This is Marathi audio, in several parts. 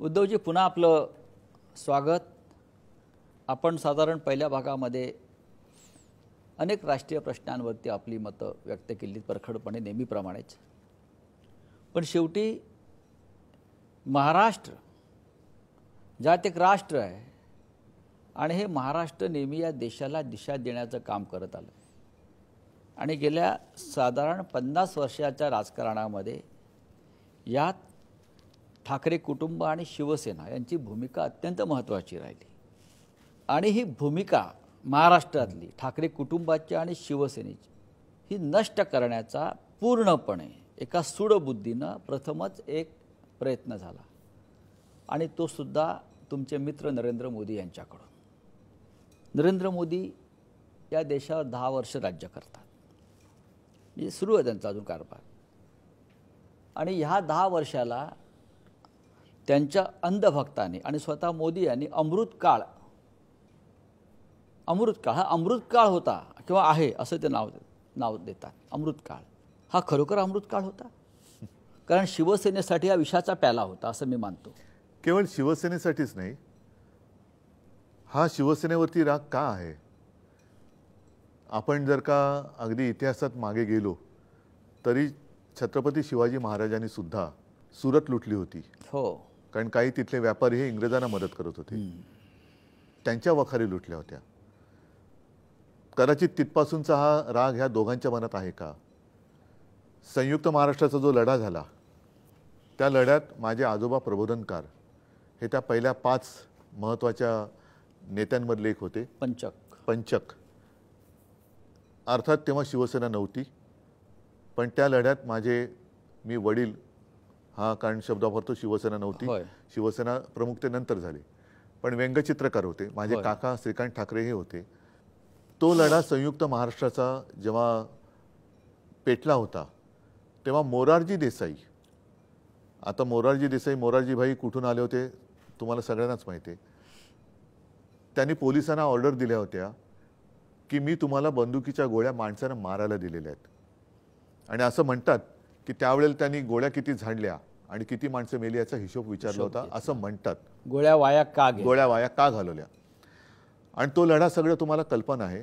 उद्धवजी पुन्हा आपलं स्वागत। आपण साधारण पहिल्या भागामध्ये अनेक राष्ट्रीय प्रश्नांवरती आपली मतं व्यक्त केली परखडपणे नेहमीप्रमाणेच। पण शेवटी महाराष्ट्र ज्यात एक राष्ट्र आहे आणि हे महाराष्ट्र नेहमी या देशाला दिशा देण्याचं काम करत आलं आणि गेल्या साधारण 50 वर्षाच्या राजकारणामध्ये यात ठाकरे कुटुंब आणि शिवसेना यांची भूमिका अत्यंत महत्त्वाची राहिली आणि ही भूमिका महाराष्ट्रातली ठाकरे कुटुंबाची आणि शिवसेनेची ही नष्ट करण्याचा पूर्णपणे एका सूडबुद्धीनं प्रथमच एक प्रयत्न झाला आणि तो सुद्धा तुमचे मित्र नरेंद्र मोदी यांच्याकडून। नरेंद्र मोदी या देशावर 10 वर्ष राज्य करतात, म्हणजे सुरू आहे त्यांचा अजून कारभार आणि ह्या 10 वर्षाला त्यांच्या अंधभक्ताने आणि स्वतः मोदी यांनी अमृतकाळ हा अमृतकाळ होता किंवा आहे असं ते नाव देतात। अमृतकाळ हा खरोखर अमृतकाळ होता, कारण शिवसेनेसाठी हा विषाचा प्याला होता असं मी मानतो। केवळ शिवसेनेसाठीच नाही, हा शिवसेनेवरती राग का आहे? आपण जर का अगदी इतिहासात मागे गेलो तरी छत्रपती शिवाजी महाराजांनी सुद्धा सुरत लुटली होती। हो, कारण काही तिथले व्यापारी हे इंग्रजांना मदत करत होते, त्यांच्या वखारी लुटल्या होत्या। कदाचित तिथपासूनचा हा राग ह्या दोघांच्या मनात आहे का? संयुक्त महाराष्ट्राचा जो लढा झाला त्या लढ्यात माझे आजोबा प्रबोधनकार हे त्या पहिल्या 5 महत्त्वाच्या नेत्यांमधले एक होते। पंचक अर्थात तेव्हा शिवसेना नव्हती, पण त्या लढ्यात मी वडील हा कारण शब्द वापरतो, शिवसेना नव्हती, शिवसेना प्रमुख ते नंतर झाले, पण व्यंगचित्रकार होते माझे काका श्रीकांत ठाकरे हे होते। तो लढा संयुक्त महाराष्ट्राचा जेव्हा पेटला होता तेव्हा मोरारजी देसाई, आता मोरारजी भाई कुठून आले होते तुम्हाला सगळ्यांनाच माहिती आहे। त्यांनी पोलिसांना ऑर्डर दिल्या होत्या की मी तुम्हाला बंदुकीच्या गोळ्या माणसांना मारायला दिलेल्या आहेत आणि असं म्हणतात की त्यावेळेला त्यांनी गोळ्या किती झाडल्या आणि किती माणसं मेली याचा हिशोब विचारला होता असं म्हणतात। गोळ्या वाया का घालवल्या? आणि तो लढा सगळं तुम्हाला कल्पना आहे।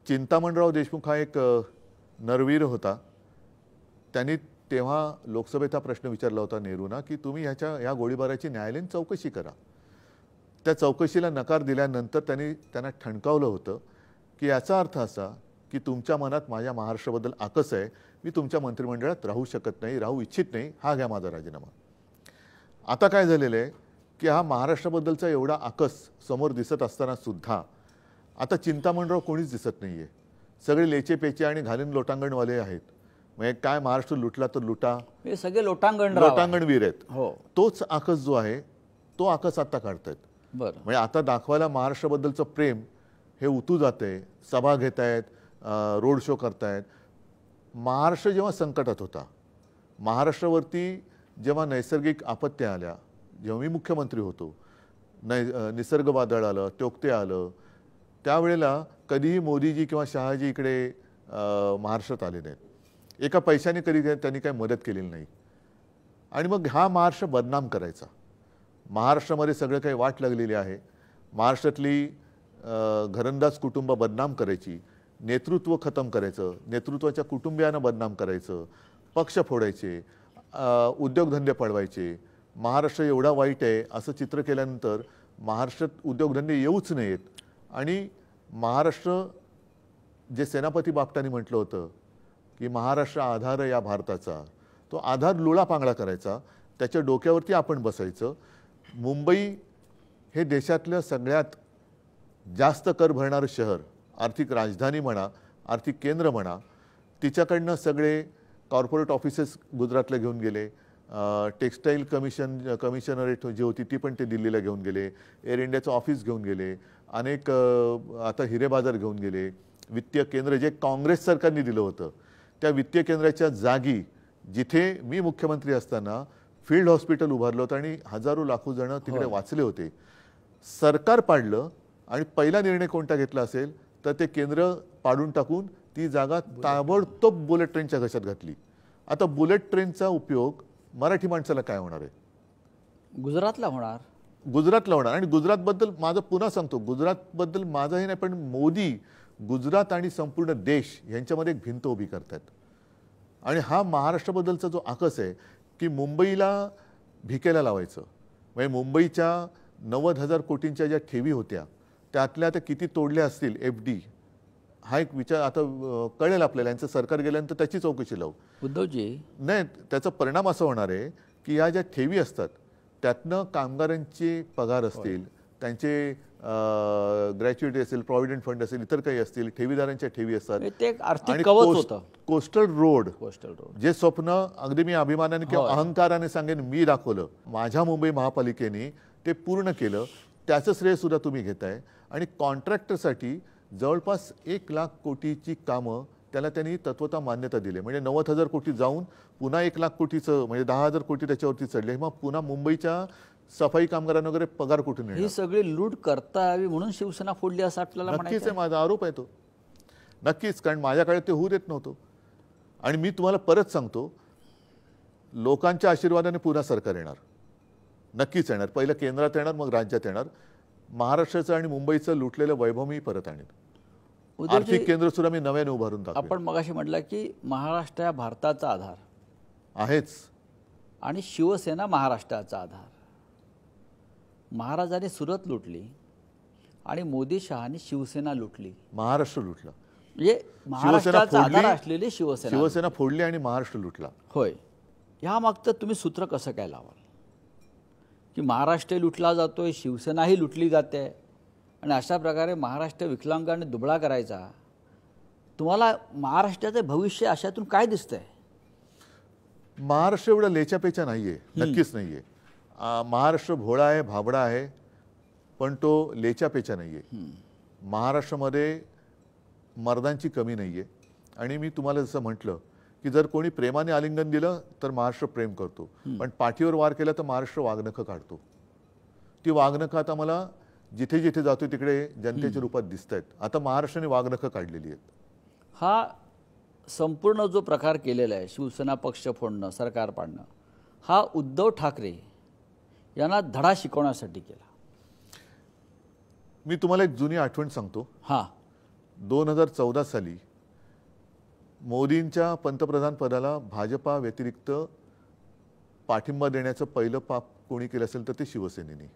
चिंतामणराव देशमुख हा एक नरवीर होता, त्यांनी तेव्हा लोकसभेत हा प्रश्न विचारला होता नेहरूंना की तुम्ही ह्या गोळीबाराची न्यायालयीन चौकशी करा। त्या चौकशीला नकार दिल्यानंतर त्यांना ठणकावलं होतं की याचा अर्थ असा की तुमच्या मनात माझ्या महाराष्ट्राबद्दल आकस आहे, मी तुमच्या मंत्रिमंडळात राहू शकत नाही, राहू इच्छित नाही, हा घ्या माझा राजीनामा। आता काय झालेलं आहे की हा महाराष्ट्राबद्दलचा एवढा आकस समोर दिसत असताना सुद्धा आता चिंतामणराव कोणीच दिसत नाहीये, सगळे लेचे पेचे आणि घालीन लोटांगणवाले आहेत। म्हणजे काय महाराष्ट्र लुटला तर लुटा, हे सगळे लोटांगणवीर आहेत। हो, तोच आकस जो आहे तो आकस आता काढतायत। बरं, म्हणजे आता दाखवायला महाराष्ट्राबद्दलचं प्रेम हे उतू जाते, सभा घेत आहेत, रोड शो करतायत। महाराष्ट्र जेव्हा संकटात होता, महाराष्ट्रावरती जेव्हा नैसर्गिक आपत्त्या आल्या, जेव्हा मी मुख्यमंत्री होतो, निसर्ग वादळ आलं, टोकते आलं, त्यावेळेला कधीही मोदीजी किंवा शहाजी इकडे महाराष्ट्रात आले नाहीत, एका पैशाने कधी त्यांनी काही मदत केलेली नाही। आणि मग हा महाराष्ट्र बदनाम करायचा, महाराष्ट्रामध्ये सगळं काही वाट लागलेली आहे, महाराष्ट्रातली घरंदाज कुटुंब बदनाम करायची, नेतृत्व खतम करायचं, नेतृत्वाच्या कुटुंबियांना बदनाम करायचं, पक्ष फोडायचे, उद्योगधंदे पळवायचे, महाराष्ट्र एवढा वाईट आहे असं चित्र केल्यानंतर महाराष्ट्रात उद्योगधंदे येऊच नयेत। आणि महाराष्ट्र जे सेनापती बापटांनी म्हटलं होतं की महाराष्ट्र आधार या भारताचा, तो आधार लुळा पांगळा करायचा, त्याच्या डोक्यावरती आपण बसायचं। मुंबई हे देशातलं सगळ्यात जास्त कर भरणारं शहर, आर्थिक राजधानी म्हणा, आर्थिक केंद्र म्हणा, तिच्याकडनं सगळे कॉर्पोरेट ऑफिसेस गुजरातला घेऊन गेले, टेक्स्टाईल कमिशनरेट जी होती ती पण ते दिल्लीला घेऊन गेले, एअर इंडियाचं ऑफिस घेऊन गेले, अनेक आता हिरे बाजार घेऊन गेले। वित्तीय केंद्र जे काँग्रेस सरकारने दिलं होतं त्या वित्तीय केंद्राच्या जागी जिथे मी मुख्यमंत्री असताना फील्ड हॉस्पिटल उभारलं होतं आणि हजारो लाखो जण तिकडे वाचले होते, सरकार पाडलं। आणि पहिला निर्णय कोणता घेतला असेल तर ते केंद्र पाडून टाकून ती जागा ताबडतोब बुलेट ट्रेनच्या घशात घातली। आता बुलेट ट्रेनचा उपयोग मराठी माणसाला काय होणार आहे? गुजरातला होणार. गुजरातला होणार. आणि गुजरातबद्दल माझं पुन्हा सांगतो, गुजरातबद्दल माझंही नाही, पण मोदी गुजरात आणि संपूर्ण देश यांच्यामध्ये एक भिंत उभी करतात. आणि हा महाराष्ट्राबद्दलचा जो आकस आहे की मुंबईला भिकेला लावायचं, म्हणजे मुंबईच्या 90,000 कोटींच्या ज्या ठेवी होत्या त्यातल्या आता किती तोडल्या असतील FD, हा एक विचार आता कळेल आपल्याला. यांचं सरकार गेल्यानंतर त्याची चौकशी लावू. उद्धवजी, नाही, त्याचा परिणाम असा होणार आहे की या ज्या ठेवी असतात त्यातनं कामगारांचे पगार असतील, त्यांचे ग्रॅच्युइटी असेल, प्रॉव्हिडंट फंड असेल, इतर काही असतील, ठेवीदारांच्या ठेवी असतात. ते एक आर्थिक कवच होतं. कोस्टल रोड कोस्टल जे स्वप्न अगदी मी अभिमानाने किंवा अहंकाराने सांगेन मी दाखवलं, माझ्या मुंबई महापालिकेने ते पूर्ण केलं, त्याचं श्रेय सुद्धा तुम्ही घेताय. आणि कॉन्ट्रॅक्टरसाठी जवळपास 1,00,000 कोटीची कामं त्याला त्यांनी तत्वता मान्यता दिली. म्हणजे 90,000 कोटी जाऊन पुन्हा 1,00,000 कोटीचं म्हणजे 10,000 कोटी त्याच्यावरती चढले. मग पुन्हा मुंबईच्या सफाई कामगारांना वगैरे पगार कुठून येणार? ही सगळी लूट करता यावी म्हणून शिवसेना फोडली असं आपल्याला नक्कीच आहे, माझा आरोप आहे तो. नक्कीच, कारण माझ्या काळात ते होऊ देत नव्हतं. आणि मी तुम्हाला परत सांगतो, लोकांच्या आशीर्वादाने पुन्हा सरकार येणार, नक्कीच येणार. पहिलं केंद्रात येणार, मग राज्यात येणार. महाराष्ट्राचं आणि मुंबईचं लुटलेलं वैभव मी परत आणेन. आर्थिक केंद्र सुद्धा मी नव्याने उभारून दाखवेन. आपण मगाशी म्हटलं की महाराष्ट्र हा भारताचा आधार आहेच आणि शिवसेना महाराष्ट्राचा आधार. महाराजांनी सुरत लुटली आणि मोदी शहानी शिवसेना लुटली, महाराष्ट्र लुटला. म्हणजे महाराष्ट्राचा आधार असलेली शिवसेना फोडली आणि महाराष्ट्र लुटला. होय. ह्या मागचं तुम्ही सूत्र कसं काय लावाल की महाराष्ट्र लुटला जातोय, शिवसेनाही लुटली जाते आणि अशा प्रकारे महाराष्ट्र विकलांग आणि दुबळा करायचा? तुम्हाला महाराष्ट्राचे भविष्य अशातून काय दिसतंय? महाराष्ट्र एवढा लेचापेचा नाहीये, नक्कीच नाहीये. महाराष्ट्र भोळा आहे, भाबडा आहे, पण तो लेचापेचा नाहीये. महाराष्ट्रामध्ये मर्दांची कमी नाहीये. आणि मी तुम्हाला जसं म्हटलं की जर कोणी प्रेमाने आलिंगन दिलं तर महाराष्ट्र प्रेम करतो, पण पाठीवर वार केला तर महाराष्ट्र वाघनखं काढतो. ती वाघनखं आता मला जिथे जिथे जातो तिकडे जनतेच्या रूपात दिसत आहेत. आता महाराष्ट्राने वाघनखं काढलेली आहेत. हा संपूर्ण जो प्रकार केलेला आहे, शिवसेना पक्ष फोडणं, सरकार पाडणं, हा उद्धव ठाकरे यांना धडा शिकवण्यासाठी केला. मी तुम्हाला एक जुनी आठवण सांगतो. 2014 साली मोदींच्या पंतप्रधान पदाला भाजपा व्यतिरिक्त पाठिंबा देण्याचं पहिलं पाप कोणी केलं असेल तर ते शिवसेनेने.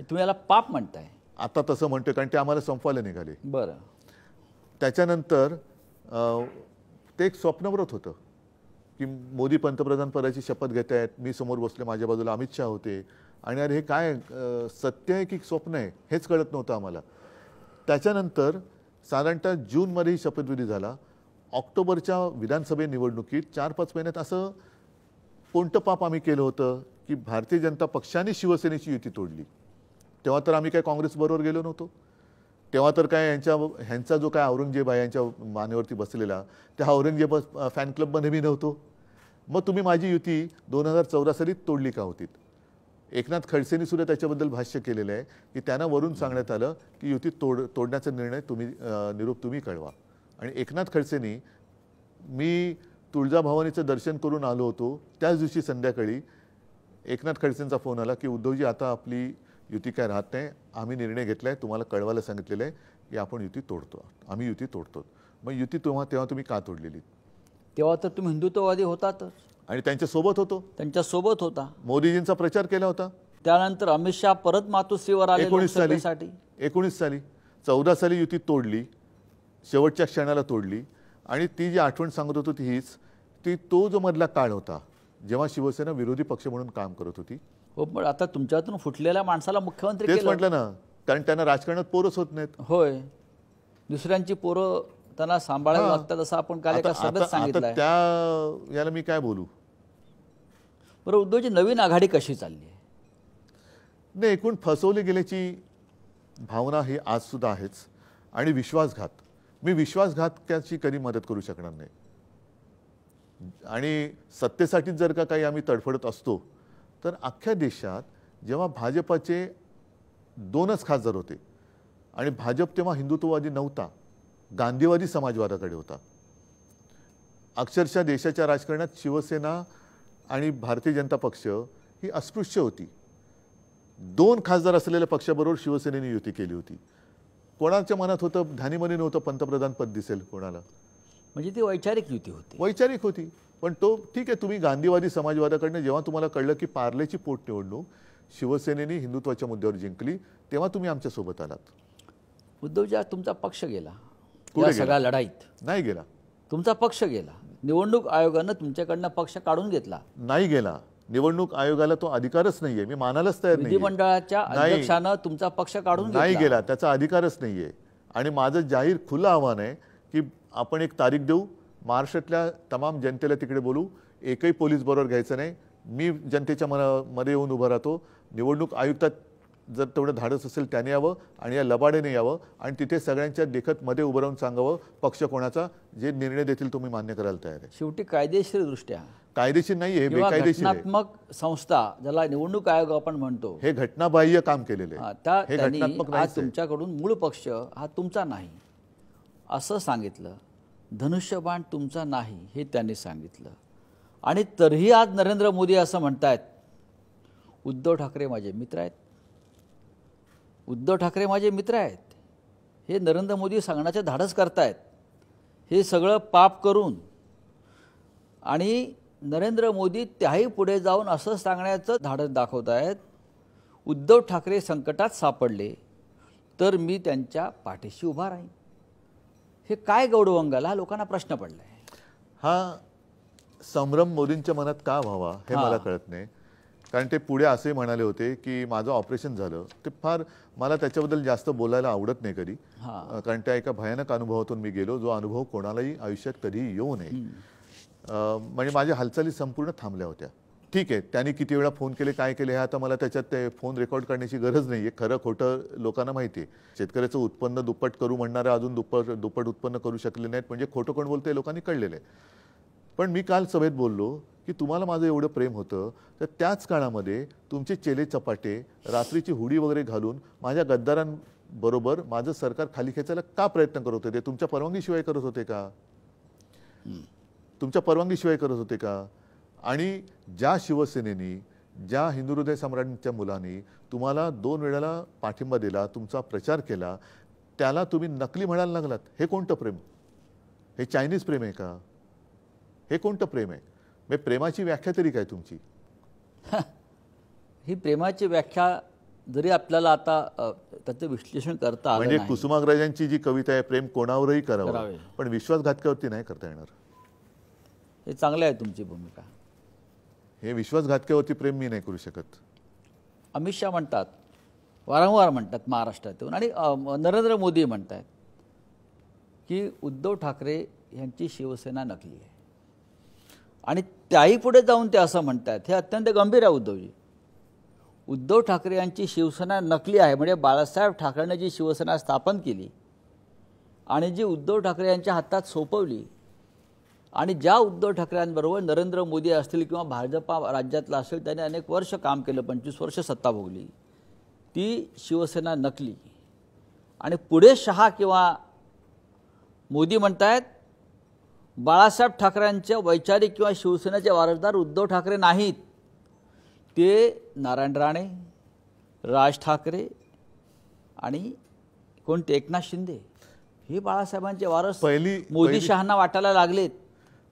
तुम्ही याला पाप म्हणताय? आता तसं म्हणतोय कारण ते आम्हाला संपवायला निघाले. बरं. त्याच्यानंतर ते एक स्वप्नव्रत होतं की मोदी पंतप्रधान पदाची शपथ घेत आहेत, मी समोर बसले, माझ्या बाजूला अमित शहा होते. आणि अरे हे काय सत्य आहे की स्वप्न आहे हेच कळत नव्हतं आम्हाला. त्याच्यानंतर साधारणतः जूनमध्ये शपथविधी झाला. ऑक्टोबरच्या विधानसभा निवडणुकीत 4-5 महिन्यात असं कोणतं पाप आम्ही केलं होतं की भारतीय जनता पक्षाने शिवसेनेची युती तोडली? तेव्हा तर आम्ही काय काँग्रेसबरोबर गेलो नव्हतो. तेव्हा तर काय ह्यांचा जो काय औरंगजेब आहे यांच्या मानेवरती बसलेला, त्या औरंगजेब फॅन क्लबमध्ये मी नव्हतो. मग तुम्ही माझी युती 2014 साली तोडली का होती? एकनाथ खडसेंनी सुद्धा त्याच्याबद्दल भाष्य केलेलं आहे की त्यांना वरून सांगण्यात आलं की युती तोडण्याचा निर्णय निरोप तुम्ही कळवा. आणि एकनाथ खडसेंनी, मी तुळजाभवानीचं दर्शन करून आलो होतो त्याच दिवशी संध्याकाळी एकनाथ खडसेंचा फोन आला की उद्धवजी आता आपली युती काय राहत नाही, आम्ही निर्णय घेतला आहे, तुम्हाला कळवायला सांगितलेलं आहे की आपण युती तोडतो, आम्ही युती तोडतो. मग युती तेव्हा तुम्ही का तोडलेली? तेव्हा तर तुम्ही हिंदुत्ववादी होतातच आणि त्यांच्यासोबत होतो. त्यांच्यासोबत होता, मोदीजींचा प्रचार केला होता. त्यानंतर अमित शहा परत मातोश्रीवर आले 19 साली. 14 साली युती तोडली, शेवटच्या क्षणाला तोडली. आणि ती जी आठवण सांगत होतो ती तो जो मधला काळ होता जेव्हा शिवसेना विरोधी पक्ष म्हणून काम करत होती. हो, पण आता तुमच्यातून फुटलेल्या माणसाला मुख्यमंत्री तेच म्हटलं ना, कारण त्यांना राजकारणात पोरच होत नाहीत. होय, दुसऱ्यांची पोरं त्यांना सांभाळायला लागतात असं आपण काल एका सभेत सांगितलं. त्या याला मी काय बोलू? बरं, उद्धवची नवीन आघाडी कशी चालली आहे? नाही, एकूण फसवले गेल्याची भावना ही आज सुद्धा आहेच. आणि विश्वासघात, मी विश्वासघातकाची कधी मदत करू शकणार नाही. आणि सत्तेसाठीच जर का काही आम्ही तडफडत असतो तर अख्ख्या देशात जेव्हा भाजपाचे 2च खासदार होते आणि भाजप तेव्हा हिंदुत्ववादी नव्हता, गांधीवादी समाजवादाकडे होता. अक्षरशः देशाच्या राजकारणात शिवसेना आणि भारतीय जनता पक्ष ही अस्पृश्य होती. 2 खासदार असलेल्या पक्षाबरोबर शिवसेनेने युती केली होती. कोणाच्या मनात होतं, ध्यानीमनी नव्हतं पंतप्रधान पद दिसेल कोणाला. म्हणजे ती वैचारिक युती होती. वैचारिक होती. पण तो ठीक आहे, तुम्ही गांधीवादी समाजवादाकडनं जेव्हा तुम्हाला कळलं की पार्लेची पोटनिवडणूक शिवसेनेने हिंदुत्वाच्या मुद्द्यावर जिंकली, तेव्हा तुम्ही आमच्यासोबत आलात. उद्धवजी, आज तुमचा पक्ष गेला कुठे या गेला? सगळ्या लढाईत. नाही गेला. तुमचा पक्ष गेला. निवडणूक आयोगानं तुमच्याकडनं पक्ष काढून घेतला. नाही गेला. निवडणूक आयोगाला तो अधिकारच नाहीये. मी मानायलाच तयार नाही. विधिमंडळाच्या अध्यक्षानं तुमचा पक्ष काढून नाही घेतला. गेला. त्याचा अधिकारच नाहीये. आणि माझं जाहीर खुलं आव्हान आहे की आपण एक तारीख देऊ, महाराष्ट्रातल्या तमाम जनतेला तिकडे बोलू, एकही पोलीस बरोबर घ्यायचं नाही. मी जनतेच्या मध्ये येऊन उभं राहतो. निवडणूक आयुक्तात जर तेवढं धाडस असेल त्याने यावं आणि या लबाडेने यावं आणि तिथे सगळ्यांच्या देखत मध्ये उभं राहून सांगावं पक्ष कोणाचा, जे निर्णय देतील तुम्ही मान्य करायला तयार आहे. शेवटी कायदेशीर दृष्ट्या कायदेशीर नाही, हे बेकायदेशीर आहे. घटनात्मक संस्था ज्याला निवडणूक आयोग आपण म्हणतो, हे घटनाबाह्य काम केलेले आहे. हे त्यांनी घटनात्मक आज नाही. तुमच्याकडून मूळ पक्ष हा तुमचा नाही असं सांगितलं. धनुष्यबाण तुमचा नाही हे त्यांनी सांगितलं. आणि तरीही आज नरेंद्र मोदी असं म्हणतायत, उद्धव ठाकरे माझे मित्र आहेत. उद्धव ठाकरे माझे मित्र आहेत हे नरेंद्र मोदी सांगण्याचे धाडस करतायत. हे सगळं पाप करून आणि नरेंद्र मोदी त्याही पुढे जाऊन असं सांगण्याचं धाडस दाखवत आहेत, उद्धव ठाकरे संकटात सापडले तर मी त्यांच्या पाठीशी उभा राहीन. हे काय गौडवंगाला हा लोकांना प्रश्न पडलाय. हा संभ्रम मोदींच्या मनात का व्हावा हे मला कळत नाही. कारण ते पुढे असे म्हणाले होते की माझं ऑपरेशन झालं. ते फार मला त्याच्याबद्दल जास्त बोलायला आवडत नाही कधी, कारण त्या एका भयानक अनुभवातून मी गेलो, जो अनुभव कोणालाही आयुष्यात कधीही येऊ नये. म्हणजे माझ्या हालचाली संपूर्ण थांबल्या होत्या. ठीक आहे, त्यांनी किती वेळा फोन केले, काय केले, हे आता मला त्याच्यात ते फोन रेकॉर्ड करण्याची गरज नाही आहे. खरं खोटं लोकांना माहिती आहे. शेतकऱ्याचं उत्पन्न दुप्पट करू म्हणणारे अजून दुप्पट उत्पन्न करू शकले नाहीत, म्हणजे खोटं कोण बोलतं हे लोकांनी कळलेलं आहे. पण मी काल सभेत बोललो की तुम्हाला माझं एवढं प्रेम होतं तर त्याच काळामध्ये तुमचे चेले चपाटे रात्रीची हुडी वगैरे घालून माझ्या गद्दारांबरोबर माझं सरकार खाली खेचायला का प्रयत्न करत होते? ते तुमच्या परवानगीशिवाय करत होते का? तुमच्या परवानगीशिवाय करत होते का? आणि ज्या शिवसेनेनी, ज्या हिंदू हृदय सम्राटांच्या मुलांनी तुम्हाला 2 वेळेला पाठिंबा दिला, तुमचा प्रचार केला, त्याला तुम्ही नकली म्हणायला लागलात. हे कोणतं प्रेम? हे चायनीज प्रेम आहे का? हे कोणतं प्रेम आहे? म्हणजे प्रेमाची व्याख्या तरी काय तुमची? ही प्रेमाची व्याख्या जरी आपल्याला आता त्याचं विश्लेषण करता आलं म्हणजे नाही. कुसुमाग्रजांची जी कविता आहे, प्रेम कोणावरही करावं, पण विश्वासघातकावरती नाही करता येणार. हे चांगलं आहे तुमची भूमिका. हे विश्वासघातकावरती प्रेम मी नाही करू शकत. अमित शहा म्हणतात, वारंवार म्हणतात महाराष्ट्रातून, आणि नरेंद्र मोदी म्हणतात की उद्धव ठाकरे यांची शिवसेना नकली आहे. आणि त्याही पुढे जाऊन ते असं म्हणतात, हे अत्यंत गंभीर आहे उद्धवजी. उद्धव ठाकरे यांची शिवसेना नकली आहे म्हणजे बाळासाहेब ठाकरेंनी जी शिवसेना स्थापन केली आणि जी उद्धव ठाकरे यांच्या हातात सोपवली आणि ज्या उद्धव ठाकरेंबरोबर नरेंद्र मोदी असतील किंवा भाजपा राज्यातला असेल, त्यांनी अनेक वर्ष काम केलं, 25 वर्ष सत्ता भोगली, ती शिवसेना नकली. आणि पुढे शहा किंवा मोदी म्हणतायत बाळासाहेब ठाकरेंच्या वैचारिक किंवा शिवसेनेचे वारसदार उद्धव ठाकरे नाहीत, ते नारायण राणे, राज ठाकरे आणि कोणते एकनाथ शिंदे हे बाळासाहेबांचे वारस मोदी शहांना वाटायला लागलेत.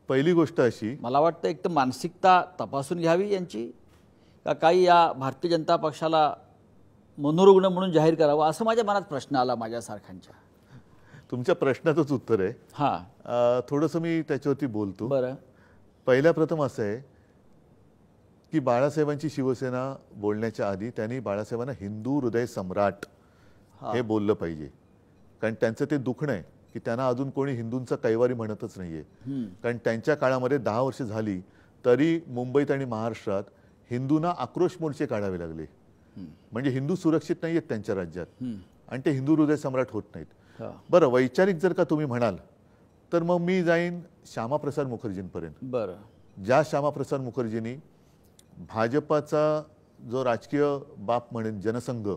पहिली गोष्ट अशी, मला वाटतं एक तर मानसिकता तपासून घ्यावी यांची, का काही या भारतीय जनता पक्षाला मनोरुग्ण म्हणून जाहीर करावं, असं माझ्या मनात प्रश्न आला माझ्यासारख्यांच्या. तुमच्या प्रश्नाचंच उत्तर आहे. हां, थोडंसं मी त्याच्यावरती बोलतो. बरं. पहिल्या प्रथम असं आहे की बाळासाहेबांची शिवसेना बोलण्याच्या आधी त्यांनी बाळासाहेबांना हिंदू हृदय सम्राट हे बोललं पाहिजे. कारण त्यांचं ते दुखणं आहे की त्यांना अजून कोणी हिंदूंचा कैवारी म्हणतच नाहीये. कारण त्यांच्या काळामध्ये 10 वर्ष झाली तरी मुंबईत आणि महाराष्ट्रात हिंदूंना आक्रोश मोर्चे काढावे लागले. म्हणजे हिंदू सुरक्षित नाही आहेत त्यांच्या राज्यात आणि ते हिंदू हृदय सम्राट होत नाहीत. बरं, वैचारिक जर का तुम्ही म्हणाल तर मग मी जाईन श्यामाप्रसाद मुखर्जींपर्यंत. बरं. ज्या श्यामाप्रसाद मुखर्जींनी भाजपाचा जो राजकीय बाप म्हणेन जनसंघ,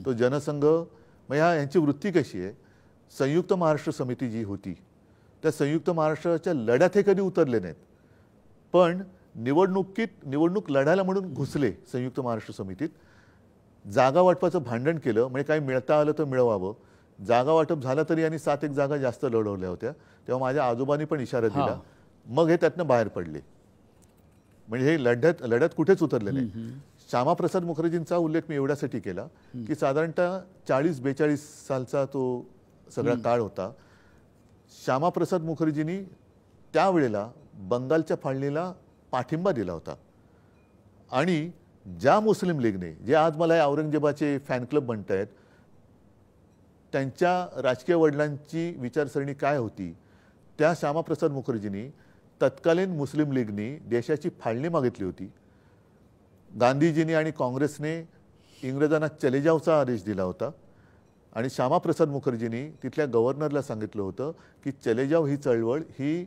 तो जनसंघ, मग यांची वृत्ती कशी आहे, संयुक्त महाराष्ट्र समिती जी होती त्या संयुक्त महाराष्ट्राच्या लढ्यात हे कधी उतरले नाहीत, पण निवडणूक लढायला म्हणून घुसले संयुक्त महाराष्ट्र समितीत. जागा वाटपाचं भांडण केलं, म्हणजे काही मिळता आलं तर मिळवावं. जागा वाटप झालं तरी यांनी 7 जागा जास्त लढवल्या होत्या. तेव्हा माझ्या आजोबांनी पण इशारा दिला. मग हे त्यातनं बाहेर पडले. म्हणजे हे लढत कुठेच उतरले नाही. श्यामाप्रसाद मुखर्जींचा उल्लेख मी एवढ्यासाठी केला की साधारणतः 40-42 सालचा तो सगळा काळ होता. श्यामाप्रसाद मुखर्जींनी त्यावेळेला बंगालच्या फाळणीला पाठिंबा दिला होता. आणि ज्या मुस्लिम लीगने, जे आज मला औरंगजेबाचे फॅन क्लब म्हणत आहेत, त्यांच्या राजकीय वडिलांची विचारसरणी काय होती, त्या श्यामाप्रसाद मुखर्जींनी तत्कालीन मुस्लिम लीगनी देशाची फाळणी मागितली होती. गांधीजींनी आणि काँग्रेसने इंग्रजांना चले जावचा आदेश दिला होता. आणि श्यामाप्रसाद मुखर्जींनी तिथल्या गव्हर्नरला सांगितलं होतं की चले जाव ही चळवळ ही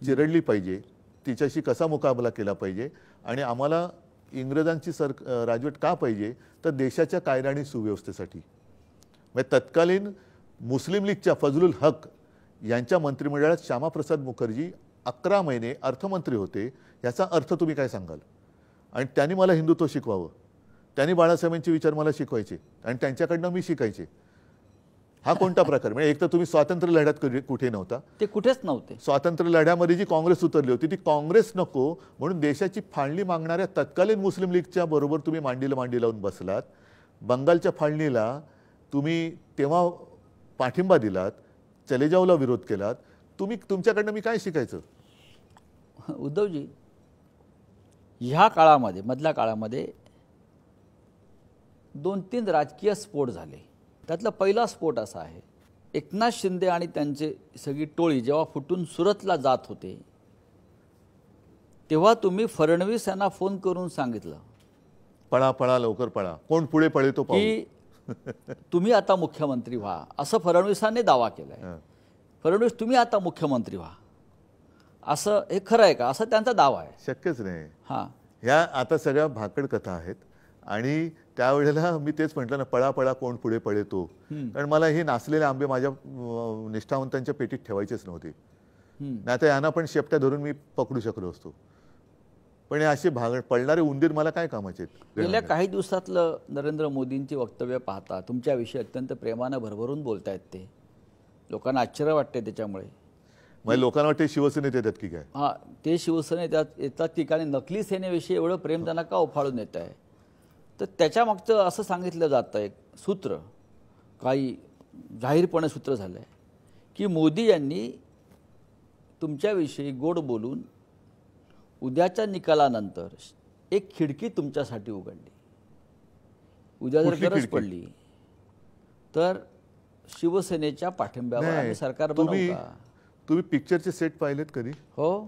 चिरडली पाहिजे, तिच्याशी कसा मुकाबला केला पाहिजे, आणि आम्हाला इंग्रजांची राजवट का पाहिजे, तर देशाच्या कायदा आणि सुव्यवस्थेसाठी. म्हणजे तत्कालीन मुस्लिम लीगच्या फजलुल हक यांच्या मंत्रिमंडळात श्यामाप्रसाद मुखर्जी 11 महिने अर्थमंत्री होते. याचा अर्थ तुम्ही काय सांगाल? आणि त्यांनी मला हिंदुत्व शिकवावं, त्यांनी बाळासाहेबांचे विचार मला शिकवायचे आणि त्यांच्याकडनं मी शिकायचे. हा कोणता प्रकार? म्हणजे एक तर तुम्ही स्वातंत्र्य लढ्यात कुठे नव्हता, ते कुठेच नव्हते. स्वातंत्र्य लढ्यामध्ये जी काँग्रेस उतरली होती ती काँग्रेस नको म्हणून देशाची फाळणी मागणाऱ्या तत्कालीन मुस्लिम लीगच्या बरोबर तुम्ही मांडीला मांडी लावून बसलात. बंगालच्या फाळणीला तुम्ही तेव्हा पाठिंबा दिलात, चले जावला विरोध केलात. तुमच्याकडनं मी काय शिकायचं? उद्धवजी, ह्या काळामध्ये, मधल्या काळामध्ये 2-3 राजकीय स्फोट झाले. त्यातला पहिला स्फोट असा आहे, एकनाथ शिंदे आणि त्यांची सगळी टोळी जेव्हा फुटून सुरतला जात होते, तेव्हा तुम्ही फडणवीस यांना फोन करून सांगितलं, पळा पळा लवकर पळा, कोण पुढे पळे तो पाहू, की तुम्ही आता मुख्यमंत्री व्हा, असं फडणवीसांनी दावा केलाय. फडणवीस तुम्ही आता मुख्यमंत्री व्हा, असं हे खरं आहे का? असं त्यांचा दावा आहे. शक्यच नाही. हां, ह्या आता सगळ्या भाकड कथा आहेत. आणि त्यावेळेला मी तेच म्हटलं ना, पळा पळा कोण पुढे पळे तो. कारण मला हे नासलेले आंबे माझ्या निष्ठावंतांच्या पेटीत ठेवायचेच नव्हते. नाही तर यांना पण शेपट्या धरून मी पकडू शकलो असतो. पण हे असे पळणारे उंदीर मला काय कामाचे? गेल्या काही दिवसातलं नरेंद्र मोदींची वक्तव्य पाहता तुमच्याविषयी अत्यंत प्रेमानं भरभरून बोलतायत. ते लोकांना आश्चर्य वाटते त्याच्यामुळे. म्हणजे लोकांना वाटते शिवसेनेत येतात की काय? हां, ते शिवसेनेत येतात की काय? नकली सेनेविषयी एवढं प्रेम त्यांना का उफाळून येत आहे? तर त्याच्यामागचं असं सांगितलं जातं, एक सूत्र, काही जाहीरपणे सूत्र झालं आहे की मोदी यांनी तुमच्याविषयी गोड बोलून उद्याच्या निकालानंतर एक खिडकी तुमच्यासाठी उघडली. उद्या जर गरज पडली तर शिवसेनेच्या पाठिंब्यावर आम्ही सरकार बनवू का? तुम्ही पिक्चरचे सेट पाहिलेत कधी? हो.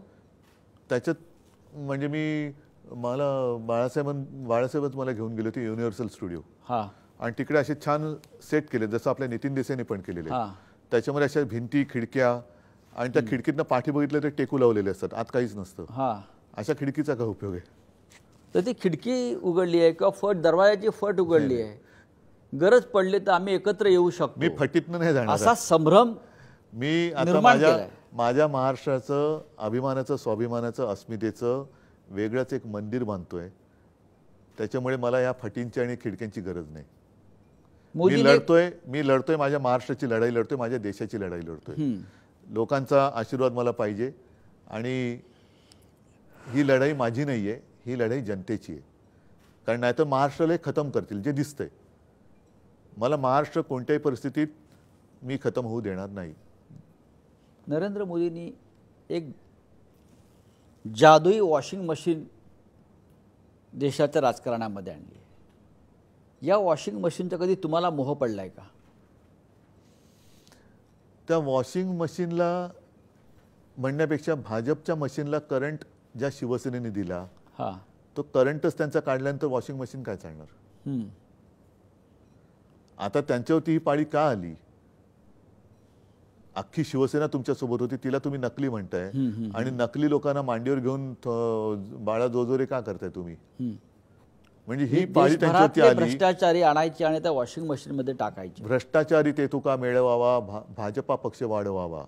त्याच्यात म्हणजे मला बाळासाहेबच मला घेऊन गेले होते युनिव्हर्सल स्टुडिओ. हां. आणि तिकडे असे छान सेट केले, जसं आपल्या नितीन देसाईने पण केलेले. त्याच्यामध्ये अशा भिंती, खिडक्या, आणि त्या खिडकीतनं पाठी बघितलं तर टेकू लावलेले असतात, आत काहीच नसतं. हां. अशा खिडकीचा काय उपयोग आहे? तर ती दरवाजाची उघडली आहे किंवा दरवाजाची फट उघडली आहे, गरज पडली तर आम्ही एकत्र येऊ शकतो. मी फटीतनं नाही जाणार. असा संभ्रम मी आता माझ्या महाराष्ट्राचं अभिमानाचं, स्वाभिमानाचं, अस्मितेचं वेगळंच एक मंदिर बांधतोय. त्याच्यामुळे मला या फटींची आणि खिडक्यांची गरज नाही. मी लढतोय माझ्या महाराष्ट्राची लढाई लढतोय, माझ्या देशाची लढाई लढतोय. लोकांचा आशीर्वाद मला पाहिजे. आणि ही लढाई माझी नाही आहे, ही लढाई जनतेची आहे. कारण नाहीतर महाराष्ट्राला खतम करतील, जे दिसतंय. मला महाराष्ट्र कोणत्याही परिस्थितीत मी खतम होऊ देणार नाही. नरेंद्र मोदींनी एक जादुई वॉशिंग मशीन देशाच्या राजकारणामध्ये आणली आहे. या वॉशिंग मशीनचा कधी तुम्हाला मोह पडलाय का? त्या वॉशिंग मशीनला म्हणण्यापेक्षा भाजपच्या मशीनला करंट ज्या शिवसेनेने दिला, तो करंटच त्यांचा काढल्यानंतर वॉशिंग मशीन काय चालणार? आता त्यांच्यावरती ही पाळी का आली? अख्खी शिवसेना तुमच्यासोबत होती, तिला तुम्ही नकली म्हणताय. आणि नकली लोकांना मांडीवर घेऊन बाळा जोजोरे का करताय तुम्ही? म्हणजे ही पाळी त्यांच्यावरती आली. भ्रष्टाचारी आणायची आणि त्या वॉशिंग मशीन मध्ये टाकायची. भ्रष्टाचारी ते तुका मिळवावा, भाजपा पक्ष वाढवावा.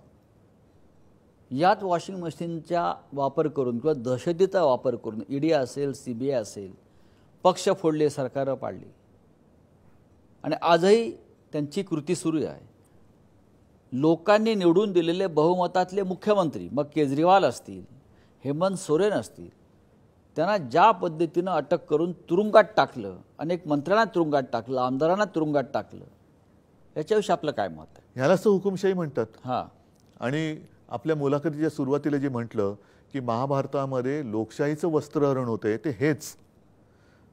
याच वॉशिंग मशीनचा वापर करून किंवा दहशतीचा वापर करून ईडी असेल, CBI असेल, पक्ष फोडले, सरकारं पाडली आणि आजही त्यांची कृती सुरू आहे. लोकांनी निवडून दिलेले बहुमतातले मुख्यमंत्री, मग केजरीवाल असतील, हेमंत सोरेन असतील, त्यांना ज्या पद्धतीनं अटक करून तुरुंगात टाकलं, अनेक मंत्र्यांना तुरुंगात टाकलं, आमदारांना तुरुंगात टाकलं, याच्याविषयी आपलं काय मत आहे? ह्यालाच तर हुकुमशाही म्हणतात. हां, आणि आपल्या मुलाखतीच्या सुरुवातीला जे म्हटलं की महाभारतामध्ये लोकशाहीचं वस्त्रहरण होते ते हेच.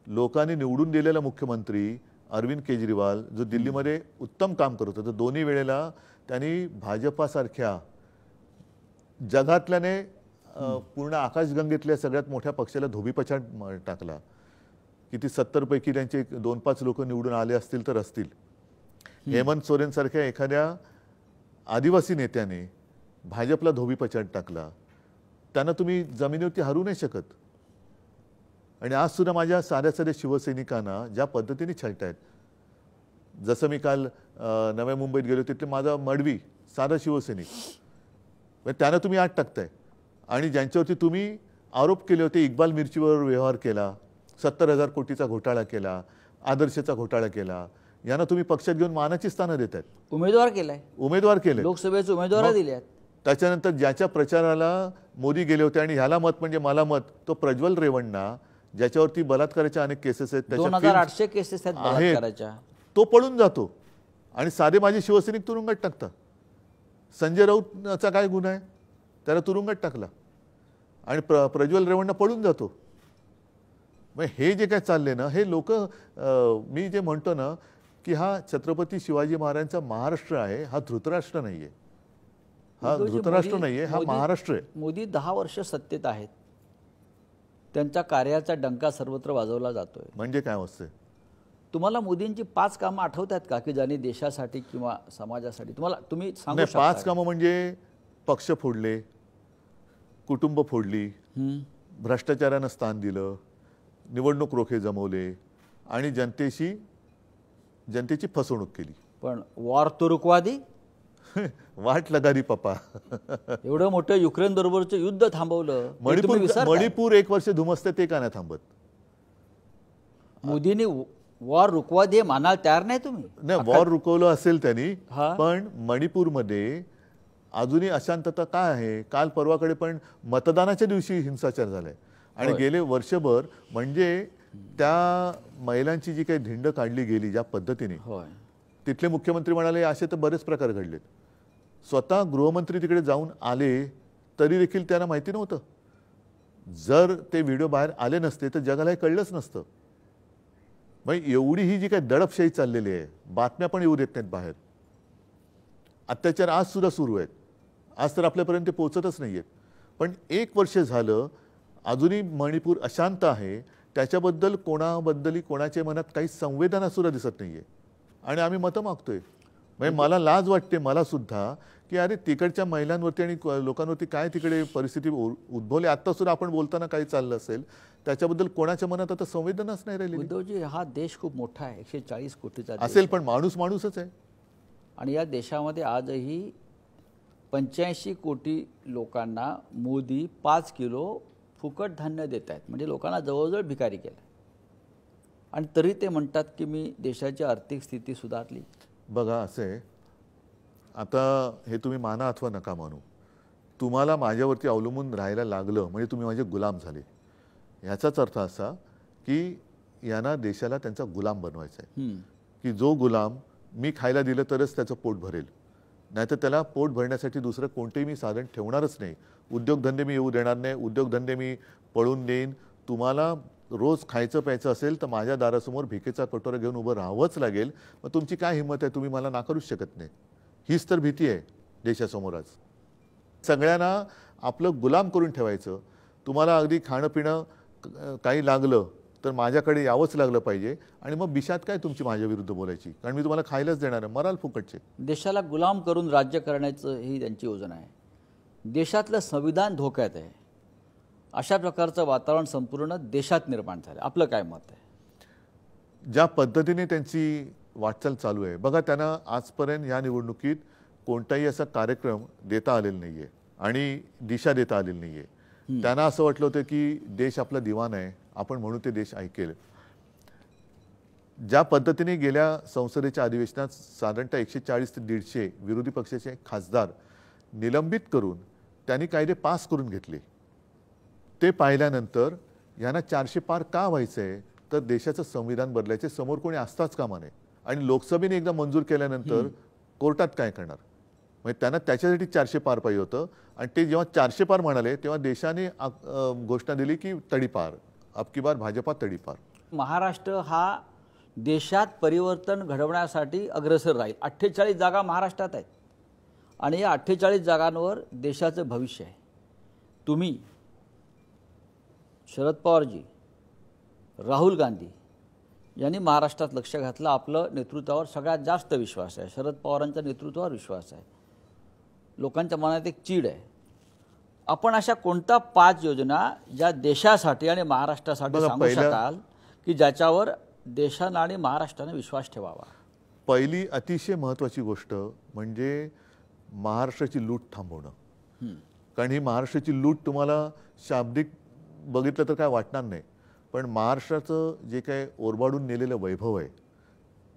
लोकांनी निवडून दिलेला मुख्यमंत्री अरविंद केजरीवाल जो दिल्लीमध्ये उत्तम काम करत होता, दोन्ही वेळेला त्यांनी भाजपासारख्या जगातल्याने पूर्ण आकाशगंगेतल्या सगळ्यात मोठ्या पक्षाला धोबीपछाड टाकला. किती 70 पैकी त्यांचे 2-5 लोक निवडून आले असतील तर असतील. हेमंत सोरेन सारख्या एखाद्या आदिवासी नेत्याने भाजपला धोबीपछाड टाकला. त्यांना तुम्ही जमिनीवरती हरू नाही शकत. आणि आज सुद्धा माझ्या साध्या साध्या शिवसैनिकांना ज्या पद्धतीने छळतायत, जसं मी काल नव्या मुंबईत गेलो तिथे माझा मडवी साधा शिवसैनिक, त्यांना तुम्ही आत टाकताय. आणि ज्यांच्यावरती तुम्ही आरोप केले होते, इक्बाल मिर्चीवर व्यवहार केला, 70,000 कोटीचा घोटाळा केला, आदर्शचा घोटाळा केला, यांना तुम्ही पक्षात घेऊन मानाची स्थानं देत आहेत. उमेदवार केले, लोकसभेचे उमेदवार दिले. त्याच्यानंतर ज्याच्या प्रचाराला मोदी गेले होते आणि ह्याला मत म्हणजे मला मत, तो प्रज्वल रेवण्णा, ज्याच्यावरती बलात्काराच्या अनेक केसेस आहेत, 2800 केसेस आहेत बलात्काराच्या, तो पळून जातो आणि साधे माझे शिवसैनिक तुरुंगात टाकतात. संजय राऊतचा काय गुन्हा आहे, त्याला तुरुंगात टाकला आणि प्रज्वल रेवण्णा पळून जातो. मग हे जे काय चालले ना, हे लोक, मी जे म्हणतो ना की हा छत्रपती शिवाजी महाराजांचा महाराष्ट्र आहे, हा धृतराष्ट्र नाहीये, हा धृतराष्ट्र नाहीये, हा महाराष्ट्र आहे. मोदी 10 वर्ष सत्तेत आहेत, त्यांच्या कार्याचा डंका सर्वत्र वाजवला जातोय. म्हणजे काय असते? तुम्हाला मोदींची 5 कामं आठवतात का की ज्यांनी देशासाठी किंवा समाजासाठी तुम्ही सांगू नाही, शकता? 5 कामं म्हणजे पक्ष फोडले, कुटुंब फोडली, भ्रष्टाचारानं स्थान दिलं, निवडणूक रोखे जमवले आणि जनतेची फसवणूक केली. पण वॉर तो रुकवा दी, वाट लगा दी पप्पा. एवढं मोठं युक्रेन बरोबरचं युद्ध थांबवलं. मणिपूर 1 वर्ष धुमसते, ते का नाही थांबत? मोदींनी वॉर रुकवा दे मानायला तयार नाही तुम्ही? नाही, वॉर रुकवलं असेल त्यांनी, पण मणिपूरमध्ये अजूनही अशांतता काय आहे? काल परवाकडे पण मतदानाच्या दिवशी हिंसाचार झालाय आणि गेले वर्षभर म्हणजे त्या महिलांची जी काही धिंड काढली गेली ज्या पद्धतीने, तिथले मुख्यमंत्री म्हणाले असे तर बरेच प्रकार घडलेत. स्वतः गृहमंत्री तिकडे जाऊन आले तरी देखील त्यांना माहिती नव्हतं. जर ते व्हिडिओ बाहेर आले नसते तर जगाला हे कळलंच नसतं. मग एवढी ही जी काही दडपशाही चाललेली आहे, बातम्या पण येऊ देत नाहीत बाहेर. अत्याचार आज सुद्धा सुरू आहेत, आज तर आपल्यापर्यंत पोहोचतच नाहीयेत. पण 1 वर्ष झालं अजूनही मणिपूर अशांत आहे. त्याच्याबद्दल कोणाच्या मनात काही संवेदना सुद्धा दिसत नाहीये आणि आम्ही मतं मागतोय. म्हणजे मला लाज वाटते मला सुद्धा की अरे तिकडच्या महिलांवरती आणि लोकांवरती काय तिकडे परिस्थिती उद्भवली. आता सुद्धा आपण बोलताना काही चाललं असेल त्याच्याबद्दल कोणाच्या मनात आता संवेदनाच नाही राहिली. उद्धवजी, हा देश खूप मोठा आहे, 140 कोटीचा असेल, पण माणूसच आहे. आणि या देशामध्ये आजही 85 कोटी लोकांना मोदी 5 किलो फुकट धान्य देत आहेत. म्हणजे लोकांना जवळजवळ भिकारी केलं आणि तरी ते म्हणतात की मी देशाची आर्थिक स्थिती सुधारली. बघा असे, आता हे तुम्ही माना अथवा नका मानू, तुम्हाला माझ्यावरती अवलंबून राहायला लागलं म्हणजे तुम्ही माझे गुलाम झाले. याचाच अर्थ असा की यांना देशाला त्यांचा गुलाम बनवायचा आहे. की जो गुलाम मी खायला दिलं तरच त्याचं पोट भरेल, नाहीतर त्याला पोट भरण्यासाठी दुसरं कोणतेही मी साधन ठेवणारच नाही. उद्योगधंदे मी येऊ देणार नाही, उद्योगधंदे मी पळून देईन. तुम्हाला रोज खायचं प्यायचं असेल तर माझ्या दारासमोर भिकेचा कटोरा घेऊन उभं राहावंच लागेल. मग तुमची काय हिंमत आहे? तुम्ही मला नाकारूच शकत नाही. हीच तर भीती आहे देशासमोर आज. सगळ्यांना आपलं गुलाम करून ठेवायचं. तुम्हाला अगदी खाणं पिणं काही लागलं तर माझ्याकडे यावंच लागलं पाहिजे आणि मग बिशात काय तुमची माझ्या विरुद्ध बोलायची, कारण मी तुम्हाला खायलाच देणार आहे, मराल फुकटचे. देशाला गुलाम करून राज्य करण्याचं ही त्यांची योजना आहे. देशातलं संविधान धोक्यात आहे. अशा प्रकारचं वातावरण संपूर्ण देशात निर्माण झालं. आपलं काय मत आहे? ज्या पद्धतीने त्यांची वाटचाल चालू आहे बघा, त्यांना आजपर्यंत या निवडणुकीत कोणताही असा कार्यक्रम देता आलेला नाहीये. आणि दिशा देता आलेली नाही आहे. त्यांना असं वाटलं होतं की देश आपला दिवाण आहे, आपण म्हणू ते देश ऐकेल. ज्या पद्धतीने गेल्या संसदेच्या अधिवेशनात साधारणतः 140 ते 150 विरोधी पक्षाचे खासदार निलंबित करून त्यांनी कायदे पास करून घेतले, ते पाहिल्यानंतर यांना 400 पार का व्हायचं आहे, तर देशाचं संविधान बदलायचे समोर कोणी असताच कामा नये. आणि लोकसभेने एकदा मंजूर केल्यानंतर कोर्टात काय करणार, म्हणजे त्यांना त्याच्यासाठी 400 पार पाहिजे होतं. आणि ते जेव्हा 400 पार म्हणाले तेव्हा देशाने घोषणा दिली की तडीपार, अब की बार भाजपा तडीपार. महाराष्ट्र हा देशात परिवर्तन घडवण्यासाठी अग्रेसर राहील. 48 जागा महाराष्ट्रात आहेत आणि या 48 जागांवर देशाचं भविष्य आहे. तुम्ही शरद पवारजी, राहुल गांधी यांनी महाराष्ट्रात लक्ष घातलं. आपलं नेतृत्वावर सगळ्यात जास्त विश्वास आहे, शरद पवारांच्या नेतृत्वावर विश्वास आहे. लोकांच्या मनात एक चीड आहे. आपण अशा कोणत्या 5 योजना ज्या देशासाठी आणि महाराष्ट्रासाठी सांगू शकाल की ज्याच्यावर देशानं आणि महाराष्ट्राने विश्वास ठेवावा? पहिली अतिशय महत्त्वाची गोष्ट म्हणजे महाराष्ट्राची लूट थांबवणं. कारण ही महाराष्ट्राची लूट तुम्हाला शाब्दिक बघितलं तर काय वाटणार नाही, पण महाराष्ट्राचं जे काय ओरबाडून नेलेलं वैभव आहे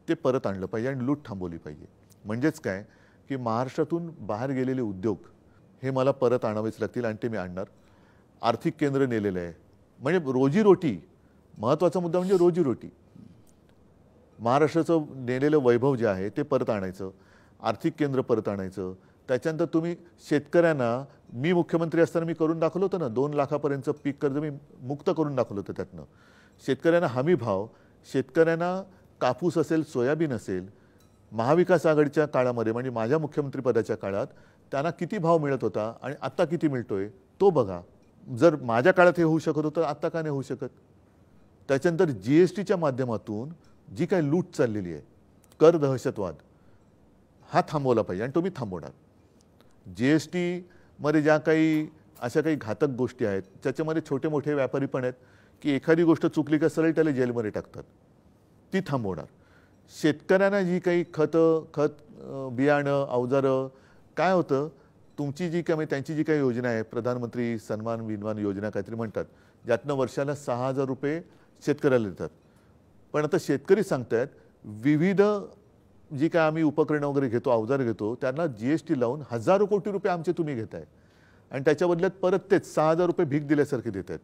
ते परत आणलं पाहिजे आणि लूट थांबवली पाहिजे. म्हणजेच काय की महाराष्ट्रातून बाहेर गेलेले उद्योग हे मला परत आणावेच लागतील आणि ते मी आणणार. आर्थिक केंद्र नेलेलं आहे, म्हणजे रोजीरोटी, महत्त्वाचा मुद्दा म्हणजे रोजीरोटी. महाराष्ट्राचं नेलेलं वैभव जे आहे ते परत आणायचं, आर्थिक केंद्र परत आणायचं. त्याच्यानंतर तुम्ही शेतकऱ्यांना, मी मुख्यमंत्री असताना मी करून दाखवलं होतं ना, 2 लाखापर्यंतचं पीक कर्ज मी मुक्त करून दाखवलं होतं. त्यातनं शेतकऱ्यांना हमी भाव, शेतकऱ्यांना कापूस असेल, सोयाबीन असेल, महाविकास आघाडीच्या काळामध्ये म्हणजे माझ्या मुख्यमंत्रीपदाच्या काळात त्यांना किती भाव मिळत होता आणि आत्ता किती मिळतोय तो बघा. जर माझ्या काळात हे होऊ शकत होतं, आत्ता का नाही होऊ शकत? त्याच्यानंतर GSTच्या माध्यमातून जी काही लूट चाललेली आहे, कर दहशतवाद, हा थांबवला पाहिजे आणि तो मी थांबवणार. GSTमध्ये ज्या काही अशा काही घातक गोष्टी आहेत, त्याच्यामध्ये छोटे मोठे व्यापारी पण आहेत की एखादी गोष्ट चुकली का सरळ त्याला जेलमध्ये टाकतात, ती थांबवणार. शेतकऱ्यांना जी काही खत बियाणं, अवजारं, काय होतं, तुमची जी काही त्यांची जी काही योजना आहे, प्रधानमंत्री सन्मान विन्मान योजना काहीतरी म्हणतात, ज्यातनं वर्षाला 6,000 रुपये शेतकऱ्याला देतात. पण आता शेतकरी सांगतायत विविध जी काय आम्ही उपकरणं वगैरे घेतो, अवजार घेतो, त्यांना GST लावून हजारो कोटी रुपये आमचे तुम्ही घेताय आणि त्याच्या बदल्यात परत तेच 6,000 रुपये भीक दिल्यासारखे देत आहेत.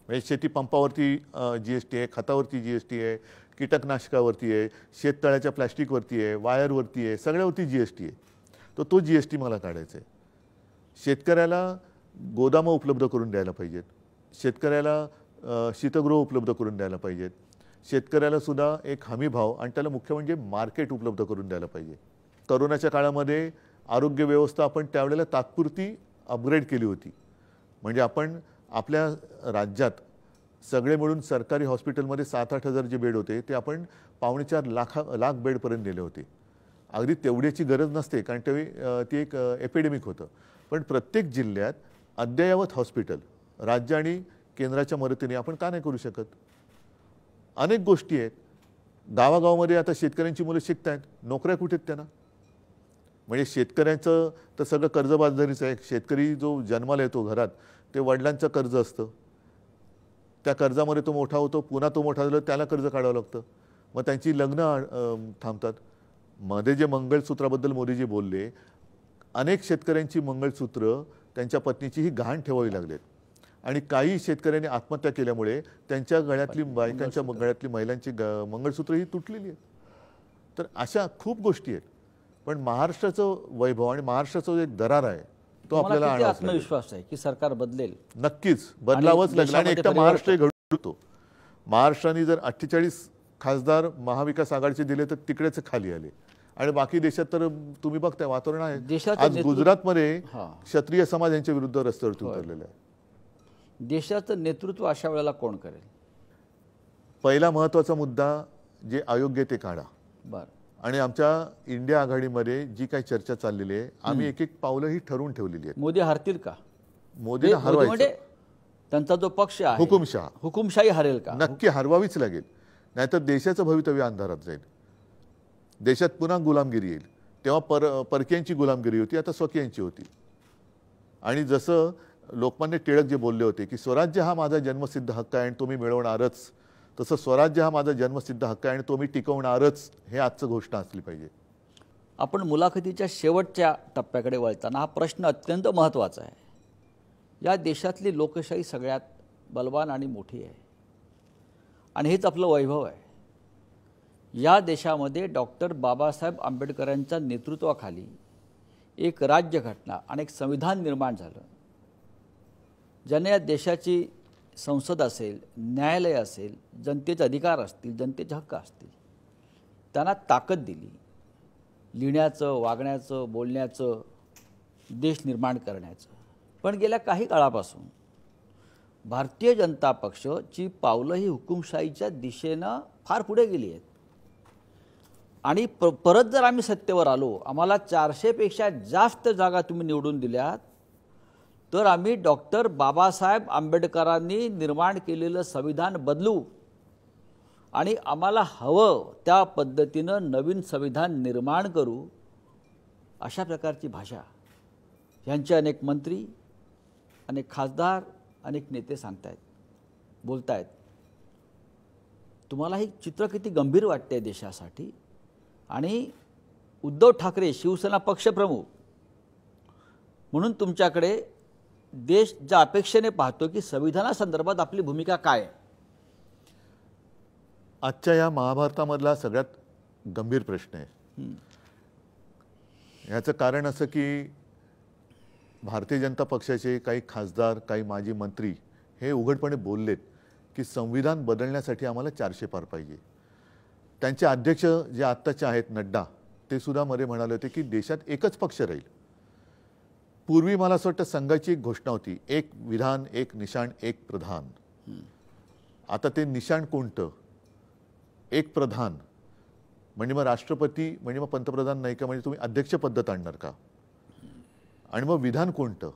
म्हणजे शेती पंपावरती GST आहे, खतावरती GST आहे, कीटकनाशकावरती आहे, शेततळ्याच्या प्लॅस्टिकवरती आहे, वायरवरती आहे, सगळ्यावरती GST आहे. तो GST मला काढायचा आहे. शेतकऱ्याला गोदामं उपलब्ध करून द्यायला पाहिजेत, शेतकऱ्याला शीतगृह उपलब्ध करून द्यायला पाहिजेत, शेतकऱ्याला सुद्धा एक हमी भाव आणि त्याला मुख्य म्हणजे मार्केट उपलब्ध करून द्यायला पाहिजे. करोनाच्या काळामध्ये आरोग्य व्यवस्था आपण त्यावेळेला तात्पुरती अपग्रेड केली होती. म्हणजे आपण आपल्या राज्यात सगळे मिळून सरकारी हॉस्पिटलमध्ये 7-8 हजार जे बेड होते ते आपण 4.25 लाख बेडपर्यंत नेले होते. अगदी तेवढ्याची गरज नसते कारण ती एक एपिडेमिक होतं. पण प्रत्येक जिल्ह्यात अद्ययावत हॉस्पिटल राज्य आणि केंद्राच्या मदतीने आपण का नाही करू शकत? अनेक गोष्टी आहेत. गावागावामध्ये आता शेतकऱ्यांची मुलं शिकत आहेत, नोकऱ्या कुठे आहेत त्यांना? म्हणजे शेतकऱ्यांचं तर सगळं कर्जबाजारीचं आहे. शेतकरी जो जन्माला येतो घरात ते वडिलांचं कर्ज असतं, त्या कर्जामध्ये तो मोठा होतो, पुन्हा तो मोठा झाला त्याला कर्ज काढावं लागतं, मग त्यांची लग्न थांबतात. मध्ये जे मंगळसूत्राबद्दल मोदीजी बोलले, अनेक शेतकऱ्यांची मंगळसूत्र त्यांच्या पत्नीची ही गहाण ठेवावी लागलेत आणि काही शेतकऱ्यांनी आत्महत्या केल्यामुळे त्यांच्या गळ्यातली बायकांच्या गळ्यातली महिलांची मंगळसूत्र ही तुटलेली आहेत. तर अशा खूप गोष्टी आहेत. पण महाराष्ट्राचं वैभव आणि महाराष्ट्राचा जो एक दरार आहे तो आपल्याला आत्मविश्वास आहे की सरकार बदलेल. नक्कीच बदलावंच लागलं आणि एकटा महाराष्ट्र घडतो. महाराष्ट्राने जर 48 खासदार महाविकास आघाडीचे दिले तर तिकडेच खाली आले आणि बाकी देशात तर तुम्ही बघताय वातावरण आहे. आज गुजरातमध्ये क्षत्रिय समाज यांच्या विरुद्ध रस्त्यावरती उतरलेला आहे. देशाचं नेतृत्व अशा वेळेला कोण करेल? पहिला महत्त्वाचा मुद्दा जे अयोग्य ते काढा. बरं. आणि आमच्या इंडिया आघाडीमध्ये जी काही चर्चा चाललेली आहे, आम्ही एक एक पावलं ही ठरवून ठेवलेली आहेत. मोदी हरतील का? मोदीला हरवायचं. त्यांचा जो पक्ष आहे हुकुमशाही हरेल का? नक्की हरवावीच लागेल, नाहीतर देशाचं भवितव्य अंधारात जाईल. देशात पुन्हा गुलामगिरी येईल. तेव्हा परकीयांची गुलामगिरी होती, आता स्वकीयांची होती. आणि जसं लोकमान्य टिळक जे बोलले होते की स्वराज्य हा माझा जन्मसिद्ध हक्क आहे आणि तो मी मिळवणारच, तसं स्वराज्य हा माझा जन्मसिद्ध हक्क आहे आणि तो मी टिकवणारच, हे आजचं घोषणा असली पाहिजे. आपण मुलाखतीच्या शेवटच्या टप्प्याकडे वळताना हा प्रश्न अत्यंत महत्त्वाचा आहे. या देशातली लोकशाही सगळ्यात बलवान आणि मोठी आहे आणि हेच आपलं वैभव आहे. या देशामध्ये डॉक्टर बाबासाहेब आंबेडकरांच्या नेतृत्वाखाली एक राज्यघटना आणि एक संविधान निर्माण झालं, ज्याने या देशाची संसद असेल, न्यायालय असेल, जनतेचे अधिकार असतील, जनतेचे हक्क असतील, त्यांना ताकद दिली लिहिण्याचं, वागण्याचं, बोलण्याचं, देश निर्माण करण्याचं. पण गेल्या काही काळापासून भारतीय जनता पक्षाची पावलं ही हुकुमशाहीच्या दिशेनं फार पुढे गेली आहेत आणि परत जर आम्ही सत्तेवर आलो, आम्हाला 400पेक्षा जास्त जागा तुम्ही निवडून दिल्यात, तर आम्ही डॉक्टर बाबासाहेब आंबेडकरांनी निर्माण केलेलं संविधान बदलू आणि आम्हाला हवं त्या पद्धतीनं नवीन संविधान निर्माण करू, अशा प्रकारची भाषा यांचे अनेक मंत्री, अनेक खासदार, अनेक नेते सांगतायत, बोलतायत. तुम्हाला हे चित्र किती गंभीर वाटते देशासाठी? आणि उद्धव ठाकरे शिवसेना पक्षप्रमुख म्हणून तुमच्याकडे देश ज्या अपेक्षेने पाहतो की संविधानासंदर्भात आपली भूमिका काय आहे? आजच्या या महाभारतामधला सगळ्यात गंभीर प्रश्न आहे. याचं कारण असं की भारतीय जनता पक्षाचे काही खासदार, काही माजी मंत्री हे उघडपणे बोललेत की संविधान बदलण्यासाठी आम्हाला 400 पार पाहिजे. त्यांचे अध्यक्ष जे आत्ताचे आहेत नड्डा, ते सुद्धा मध्ये म्हणाले होते की देशात एकच पक्ष राहील. पूर्वी मला असं वाटतं संघाची एक घोषणा होती, एक विधान, एक निशाण, एक प्रधान. आता ते निशाण कोणतं? एक प्रधान म्हणजे मग राष्ट्रपती म्हणजे मग पंतप्रधान नाही का, म्हणजे तुम्ही अध्यक्ष पद्धत आणणार का? आणि मग विधान कोणतं?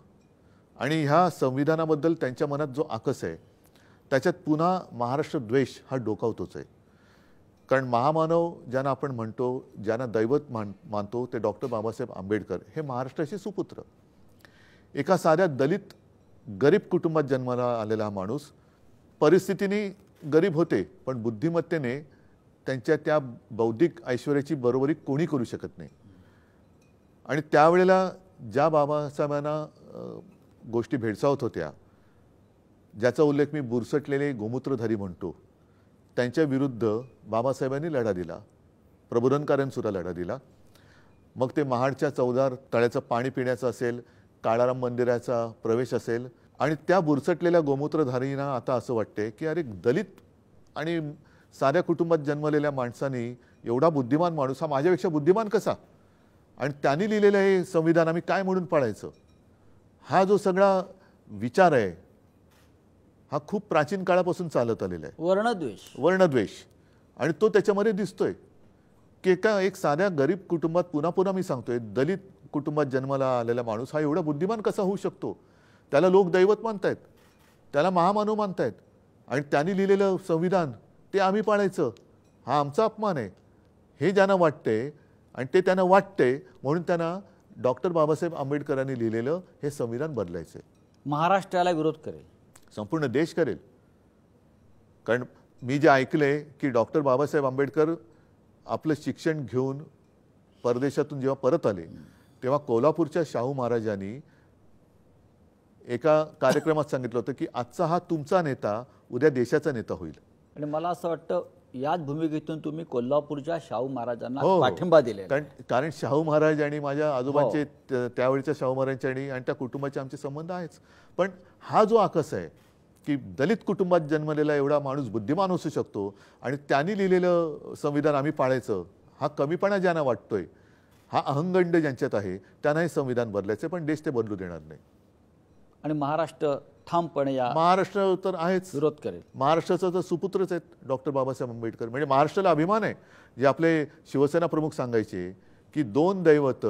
आणि ह्या संविधानाबद्दल त्यांच्या मनात जो आकस आहे त्याच्यात पुन्हा महाराष्ट्र द्वेष हा डोकावतोच आहे. कारण महामानव ज्यांना आपण म्हणतो, ज्यांना दैवत मानतो, ते डॉक्टर बाबासाहेब आंबेडकर हे महाराष्ट्राचे सुपुत्र. एका साध्या दलित गरीब कुटुंबात जन्माला आलेला हा माणूस परिस्थितीने गरीब होते, पण बुद्धिमत्तेने त्यांच्या त्या बौद्धिक ऐश्वर्याची बरोबरी कोणी करू शकत नाही. आणि त्यावेळेला ज्या बाबासाहेबांना गोष्टी भेडसावत होत्या, ज्याचा उल्लेख मी बुरसटलेले गोमूत्रधारी म्हणतो, त्यांच्या विरुद्ध बाबासाहेबांनी लढा दिला, प्रबोधनकार्यांसुद्धा लढा दिला. मग ते महाडच्या 14 तळ्याचं पाणी पिण्याचं असेल, काळाराम मंदिराचा प्रवेश असेल, आणि त्या बुरसटलेल्या गोमूत्रधारींना आता असं वाटते की अरे दलित आणि साध्या कुटुंबात जन्मलेल्या माणसांनी एवढा बुद्धिमान माणूस हा माझ्यापेक्षा बुद्धिमान कसा, आणि त्यांनी लिहिलेलं हे संविधान आम्ही काय म्हणून पाळायचं? हा जो सगळा विचार आहे हा खूप प्राचीन काळापासून चालत आलेला आहे, वर्णद्वेष. आणि तो त्याच्यामध्ये दिसतोय की एक साध्या गरीब कुटुंबात, पुन्हा मी सांगतोय, दलित कुटुंबात जन्माला आलेला माणूस हा एवढा बुद्धिमान कसा होऊ शकतो? त्याला लोक दैवत मानतायत, त्याला महामानव मानतायत, आणि त्यांनी लिहिलेलं संविधान ते आम्ही पाळायचं, हा आमचा अपमान आहे, हे ज्यांना वाटते. आणि ते त्यांना वाटते म्हणून त्यांना डॉक्टर बाबासाहेब आंबेडकरांनी लिहिलेलं हे संविधान बदलायचं. महाराष्ट्राला विरोध करेल, संपूर्ण देश करेल. कारण मी जे ऐकलंय की डॉक्टर बाबासाहेब आंबेडकर आपलं शिक्षण घेऊन परदेशातून जेव्हा परत आले, तेव्हा कोल्हापूरच्या शाहू महाराजांनी एका कार्यक्रमात सांगितलं होतं की आजचा हा तुमचा नेता उद्या देशाचा नेता होईल. आणि मला असं वाटतं याच भूमिकेतून तुम्ही कोल्हापूरच्या शाहू महाराजांना पाठिंबा दिले. कारण शाहू महाराज आणि माझ्या आजोबांचे, त्यावेळच्या शाहू महाराजांचे आणि त्या कुटुंबाचे आमचे संबंध आहेच. पण हा जो आकस आहे की दलित कुटुंबात जन्मलेला एवढा माणूस बुद्धिमान असू शकतो आणि त्यांनी लिहिलेलं संविधान आम्ही पाळायचं, हा कमीपणा ज्यांना वाटतोय, हा अहंगंड ज्यांच्यात आहे, त्यांना हे संविधान बदलायचं, पण देश ते बदलू देणार नाही. आणि महाराष्ट्र ठामपणे या महाराष्ट्र तर आहेच विरोध करेल. महाराष्ट्राचा तर सुपुत्रच आहेत डॉक्टर बाबासाहेब आंबेडकर. म्हणजे महाराष्ट्राला अभिमान आहे. जे आपले शिवसेना प्रमुख सांगायचे की 2 दैवत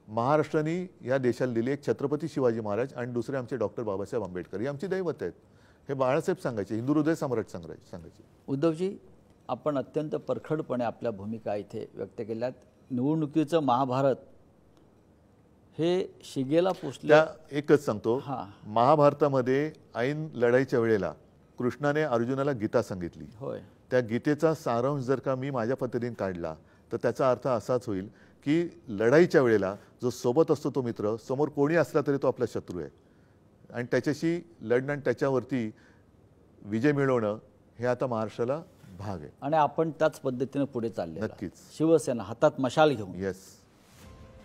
महाराष्ट्राने या देशाला दिली, एक छत्रपती शिवाजी महाराज आणि दुसरे आमचे डॉक्टर बाबासाहेब आंबेडकर, ही आमची दैवत आहेत, हे बाळासाहेब सांगायचे, हिंदू हृदय सम्राट सांगायचे. उद्धवजी, आपण अत्यंत परखडपणे आपल्या भूमिका इथे व्यक्त केल्यात. निवडणुकीचं महाभारत हे शिगेला पोचले. त्या एकच सांगतो, हां. महाभारतामध्ये ऐन लढाईच्या वेळेला कृष्णाने अर्जुनाला गीता सांगितली. होय. त्या गीतेचा सारांश जर का मी माझ्या पद्धतीने काढला तर त्याचा अर्थ असाच होईल की लढाईच्या वेळेला जो सोबत असतो तो मित्र, समोर कोणी असला तरी तो आपला शत्रू आहे आणि त्याच्याशी लढणं आणि त्याच्यावरती विजय मिळवणं हे आता महाराष्ट्राला भाग आहे. आणि आपण त्याच पद्धतीने पुढे चालले. नक्कीच. शिवसेना हातात मशाल घेऊन, येस,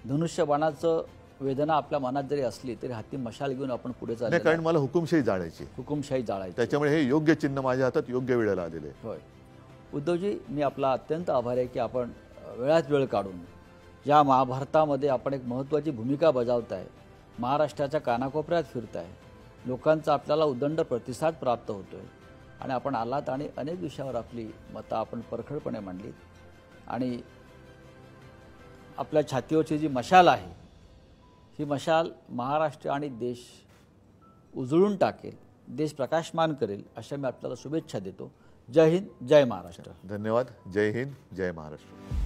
धनुष्यबाणाचं वेदना आपल्या मनात जरी असली तरी हाती मशाल घेऊन आपण पुढे नाही, चालले. कारण मला हुकुमशाही जाळायची, हुकुमशाही जाळायची. त्याच्यामुळे हे योग्य चिन्ह माझ्या हातात योग्य वेळेला आलेले आहे. होय. उद्धवजी, मी आपला अत्यंत आभारी आहे की आपण वेळात वेळ काढून या महाभारतामध्ये आपण एक महत्त्वाची भूमिका बजावताय, महाराष्ट्राच्या कानाकोपऱ्यात फिरताय, लोकांचा आपल्याला उदंड प्रतिसाद प्राप्त होतोय आणि आपण आलात आणि अनेक विषयावर आपली मतं आपण परखडपणे मांडलीत आणि आपल्या छातीवरची जी मशाल आहे ही मशाल महाराष्ट्र आणि देश उजळून टाकेल, देश प्रकाशमान करेल, अशा मी आपल्याला शुभेच्छा देतो. जय हिंद, जय महाराष्ट्र. धन्यवाद. जय हिंद, जय महाराष्ट्र.